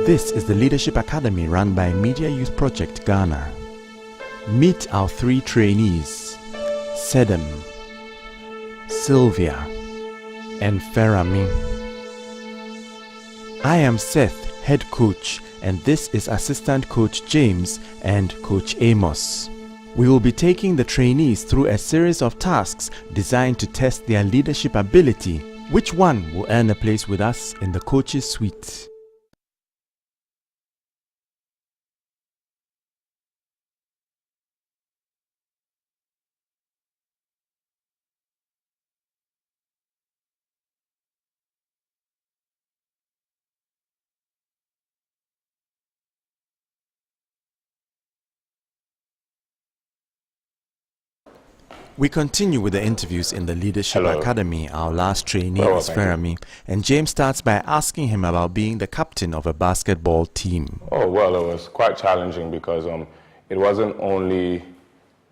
This is the Leadership Academy run by Media Youth Project Ghana. Meet our 3 trainees, Sedem, Sylvia, and Feranmi. I am Seth, head coach, and this is assistant coach James and coach Amos. We will be taking the trainees through a series of tasks designed to test their leadership ability. Which one will earn a place with us in the coach's suite? We continue with the interviews in the Leadership Academy. Our last trainee is Feranmi, and James starts by asking him about being the captain of a basketball team. Oh, well, it was quite challenging because it wasn't only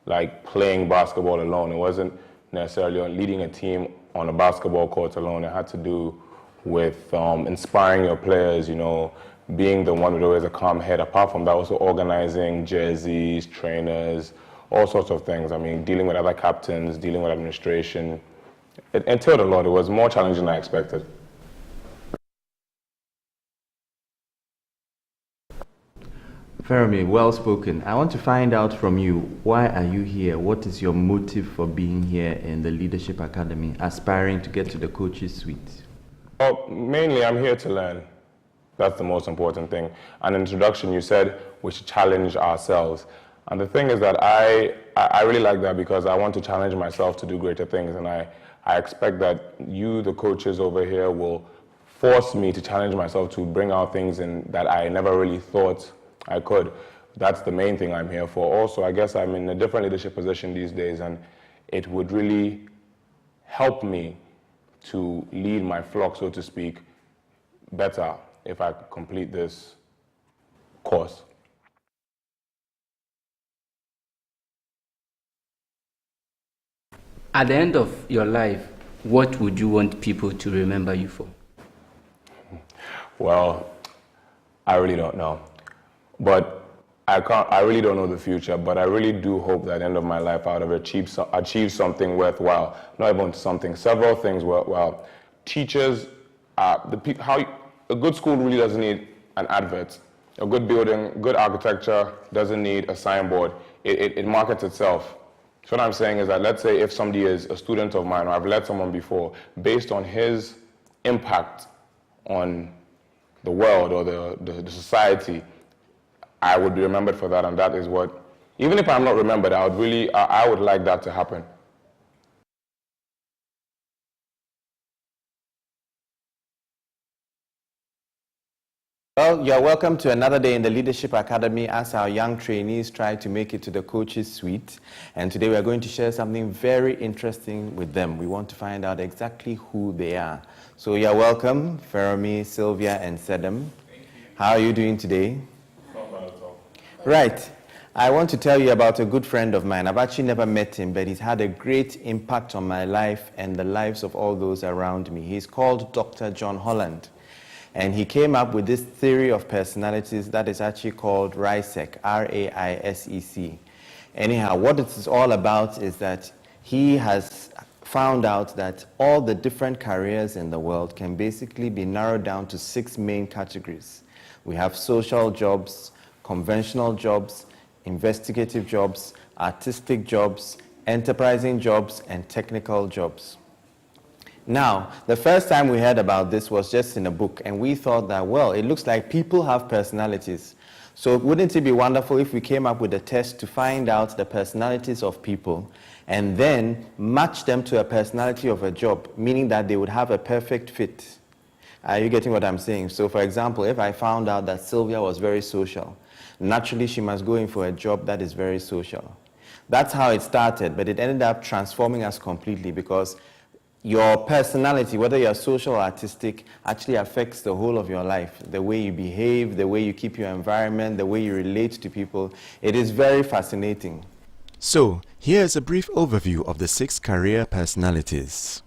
like playing basketball alone. It wasn't necessarily on leading a team on a basketball court alone. It had to do with inspiring your players, you know, being the one with always a calm head. Apart from that, also organizing jerseys, trainers, all sorts of things. I mean, dealing with other captains, dealing with administration. It entailed a lot. It was more challenging than I expected. Feranmi, well spoken. I want to find out from you, why are you here? What is your motive for being here in the Leadership Academy, aspiring to get to the coach's suite? Well, mainly I'm here to learn. That's the most important thing. An introduction, you said we should challenge ourselves. And the thing is that I really like that because I want to challenge myself to do greater things, and I expect that you, the coaches over here, will force me to challenge myself to bring out things that I never really thought I could. That's the main thing I'm here for. Also, I guess I'm in a different leadership position these days, and it would really help me to lead my flock, so to speak, better if I complete this course. At the end of your life, what would you want people to remember you for? Well, I really don't know. But I really don't know the future, but I really do hope that at the end of my life I would have achieved something worthwhile. Not even something, several things worthwhile. Teachers, a good school really doesn't need an advert. A good building, good architecture doesn't need a signboard. It markets itself. So what I'm saying is that, let's say if somebody is a student of mine, or I've led someone before, based on his impact on the world or the society, I would be remembered for that, and that is what, even if I'm not remembered, I would like that to happen. Well, you're welcome to another day in the Leadership Academy as our young trainees try to make it to the coach's suite. And today we're going to share something very interesting with them. We want to find out exactly who they are. So you're welcome, Feranmi, Sylvia, and Sedem. How are you doing today? Not bad at all. Right. I want to tell you about a good friend of mine. I've actually never met him, but he's had a great impact on my life and the lives of all those around me. He's called Dr. John Holland. And he came up with this theory of personalities that is actually called RISEC, R-A-I-S-E-C. Anyhow, what it is all about is that he has found out that all the different careers in the world can basically be narrowed down to 6 main categories. We have social jobs, conventional jobs, investigative jobs, artistic jobs, enterprising jobs, and technical jobs. Now, the first time we heard about this was just in a book, and we thought that, well, it looks like people have personalities. So wouldn't it be wonderful if we came up with a test to find out the personalities of people and then match them to a personality of a job, meaning that they would have a perfect fit? Are you getting what I'm saying? So for example, if I found out that Sylvia was very social, naturally she must go in for a job that is very social. That's how it started, but it ended up transforming us completely because your personality, whether you're social or artistic, actually affects the whole of your life. The way you behave, the way you keep your environment, the way you relate to people. It is very fascinating. So, here's a brief overview of the 6 career personalities.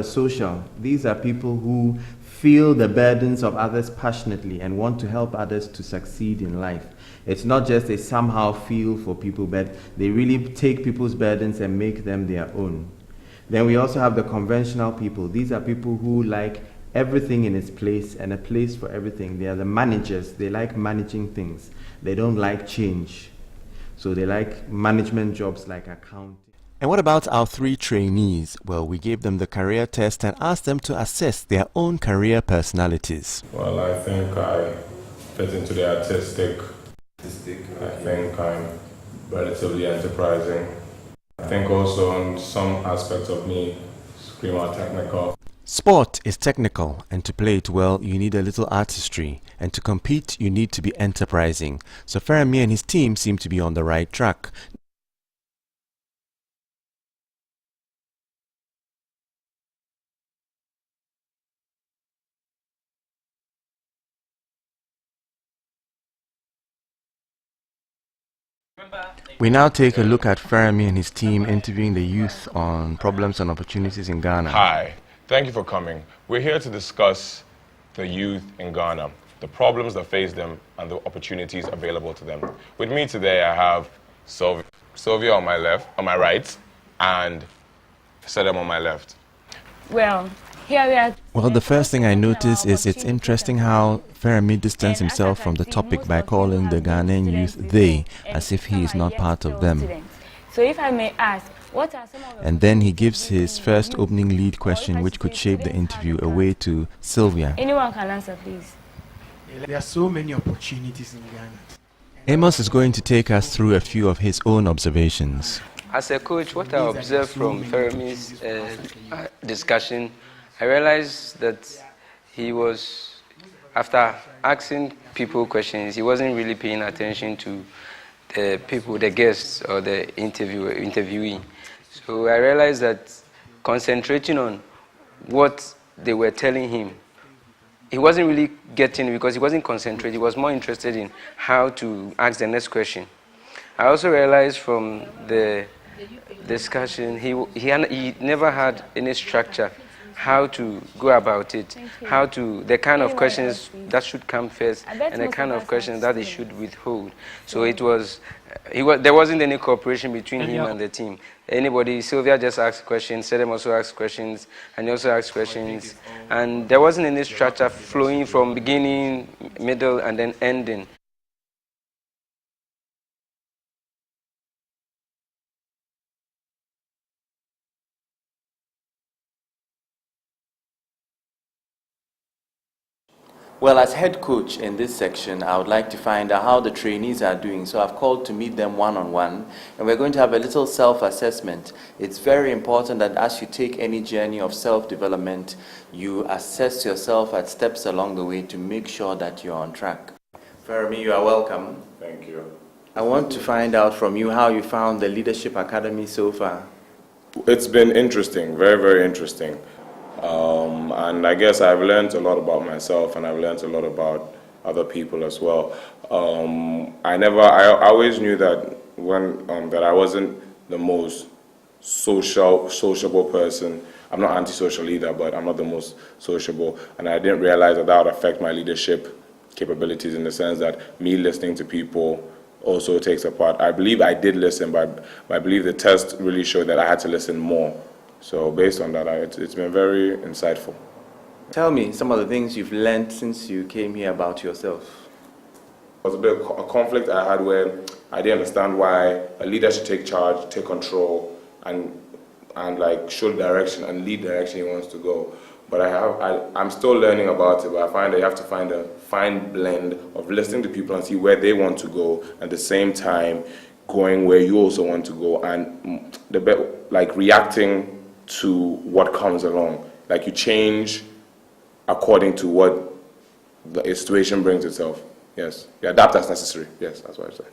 Social, these are people who feel the burdens of others passionately and want to help others to succeed in life. It's not just a somehow feel for people, but they really take people's burdens and make them their own. Then we also have the conventional people. These are people who like everything in its place and a place for everything. They are the managers. They like managing things. They don't like change. So they like management jobs like accounting. And what about our 3 trainees? Well, we gave them the career test and asked them to assess their own career personalities. Well, I think I fit into the artistic. I think I'm relatively enterprising. I think also on some aspects of me scream out technical. Sport is technical, and to play it well, you need a little artistry, and to compete, you need to be enterprising. So Feranmi and his team seem to be on the right track. We now take a look at Feranmi and his team interviewing the youth on problems and opportunities in Ghana. Hi, thank you for coming. We're here to discuss the youth in Ghana, the problems that face them and the opportunities available to them. With me today I have Sylvia on my left, on my right, and Sedem on my left. Well, here we are. Well, the first thing I notice is it's interesting how Feranmi distanced himself from the topic by calling the Ghanaian youth they, as if he is not part of them. So if I may ask, what are some of the... And then he gives his first opening lead question, which could shape the interview, away to Sylvia. Anyone can answer, please. There are so many opportunities in Ghana. Amos is going to take us through a few of his own observations. As a coach, what I observed from Feranmi's discussion, I realized that he was, after asking people questions, he wasn't really paying attention to the people, the guests, or the interviewee. So I realized that concentrating on what they were telling him, he wasn't really getting it because he wasn't concentrating. He was more interested in how to ask the next question. I also realized from the discussion, he never had any structure, how to go about it, the kind of questions that should come first, and the kind of questions that he should withhold. So there wasn't any cooperation between him and the team. Sylvia just asked questions, Sedem also asked questions, and he also asked questions, and there wasn't any structure flowing from beginning, middle, and then ending. Well, as head coach in this section, I would like to find out how the trainees are doing. So I've called to meet them one-on-one, and we're going to have a little self-assessment. It's very important that as you take any journey of self-development, you assess yourself at steps along the way to make sure that you're on track. Feranmi, you are welcome. Thank you. I want to find out from you how you found the Leadership Academy so far. It's been interesting, very, very interesting. And I guess I've learned a lot about myself, and I've learned a lot about other people as well. I always knew that that I wasn't the most sociable person. I'm not antisocial either, but I'm not the most sociable, and I didn't realize that would affect my leadership capabilities, in the sense that me listening to people also takes a part. I believe I did listen, but I believe the test really showed that I had to listen more. So based on that, it's been very insightful. Tell me some of the things you've learned since you came here about yourself. There was a bit of a conflict I had where I didn't understand why a leader should take charge, take control, and like show direction and lead direction he wants to go. But I'm still learning about it, but I find that you have to find a fine blend of listening to people and see where they want to go, at the same time going where you also want to go, and like reacting to what comes along. Like you change according to what the situation brings itself. Yes, you adapt as necessary. Yes, that's what I said.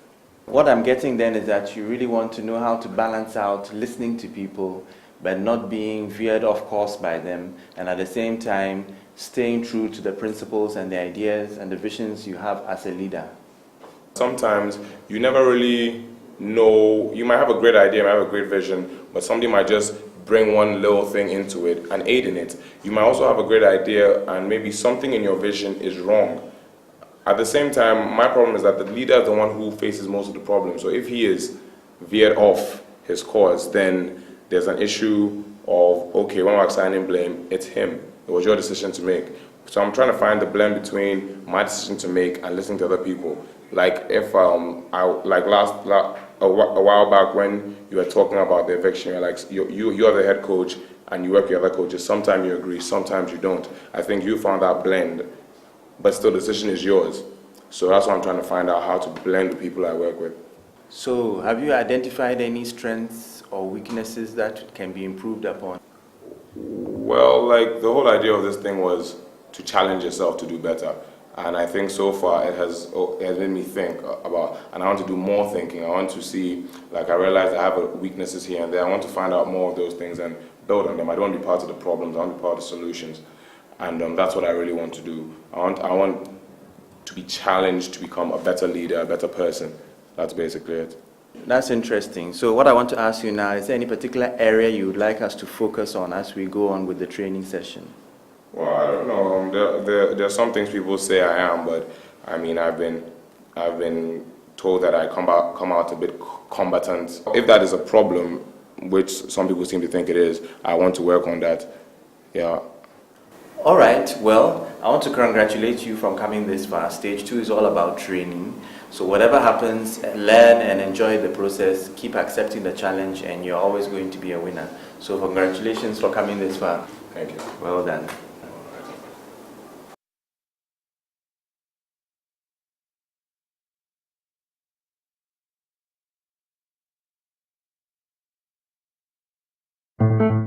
What I'm getting then is that you really want to know how to balance out listening to people, but not being veered off course by them, and at the same time staying true to the principles and the ideas and the visions you have as a leader. Sometimes you never really know, you might have a great idea, you might have a great vision, but somebody might just bring one little thing into it and aid in it. You might also have a great idea and maybe something in your vision is wrong. At the same time, my problem is that the leader is the one who faces most of the problem. So if he is veered off his course, then there's an issue of, okay, when we're assigning blame, it's him. It was your decision to make. So I'm trying to find the blend between my decision to make and listening to other people. Like if a while back when you were talking about the eviction, you're like you're the head coach and you work with other coaches. Sometimes you agree, sometimes you don't. I think you found that blend, but still the decision is yours. So that's why I'm trying to find out how to blend the people I work with. So have you identified any strengths or weaknesses that can be improved upon? Well, like the whole idea of this thing was to challenge yourself to do better. And I think so far it has made me think about, and I want to do more thinking. I want to see, like I realize I have weaknesses here and there. I want to find out more of those things and build on them. I don't want to be part of the problems, I want to be part of the solutions. And that's what I really want to do. I want to be challenged to become a better leader, a better person. That's basically it. That's interesting. So what I want to ask you now, is there any particular area you would like us to focus on as we go on with the training session? Well, I don't know. There are some things people say I am, but I mean, I've been told that I come out a bit combatant. If that is a problem, which some people seem to think it is, I want to work on that. Yeah. All right. Well, I want to congratulate you from coming this far. Stage 2 is all about training. So whatever happens, learn and enjoy the process. Keep accepting the challenge, and you're always going to be a winner. So congratulations for coming this far. Thank you. Well done. Thank you.